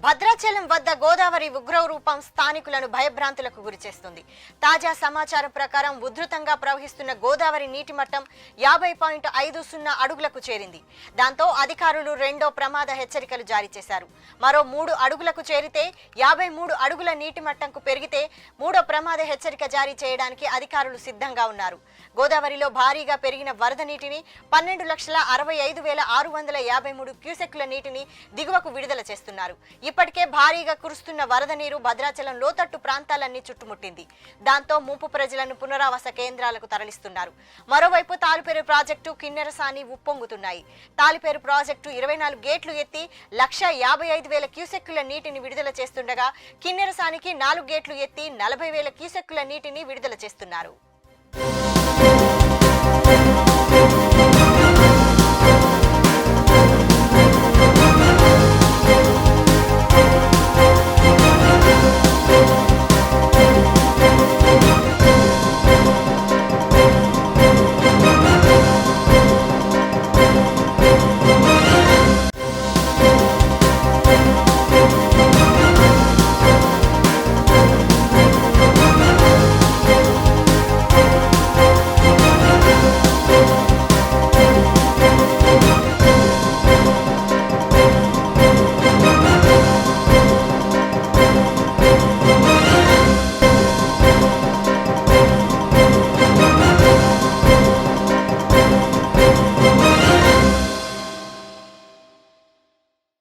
భద్రాచలం వద్ద గోదావరి ఉగ్ర రూపం స్థానికులను భయభ్రాంతులకు గురిచేస్తుంది. తాజా సమాచారం ప్రకారం ఉధృతంగా ప్రవహిస్తున్న గోదావరి నీటి మట్టం 50.50 అడుగులకు చేరింది. దాంతో అధికారులు రెండో ప్రమాద హెచ్చరికలు జారీ చేశారు. మరో 3 అడుగులకు చేరితే 53 అడుగుల నీటి మట్టంకు పెరిగితే మూడో ప్రమాద హెచ్చరిక జారీ చేయడానికి అధికారులు సిద్ధంగా ఉన్నారు. గోదావరిలో భారీగా పెరిగిన వరద నీటిని 12,65,653 క్యూసెక్కుల నీటిని దిగువకు విడుదల చేస్తున్నారు. ఇప్పటికే భారీగా కురుస్తున్న వరద నీరు భద్రాచలం లోతట్టు ప్రాంతాలన్నీ చుట్టుముట్టింది. దాంతో ముంపు ప్రజలను పునరావాస కేంద్రాలకు తరలిస్తున్నారు. మరోవైపు తాలిపేరు ప్రాజెక్టు కిన్నెరసాని ఉప్పొంగుతున్నాయి. తాలిపేరు ప్రాజెక్టు 24 గేట్లు ఎత్తి 1,55,000 క్యూసెక్కుల నీటిని విడుదల చేస్తుండగా కిన్నెరసానికి 4 గేట్లు ఎత్తి 40,000 క్యూసెక్కుల నీటిని విడుదల చేస్తున్నారు.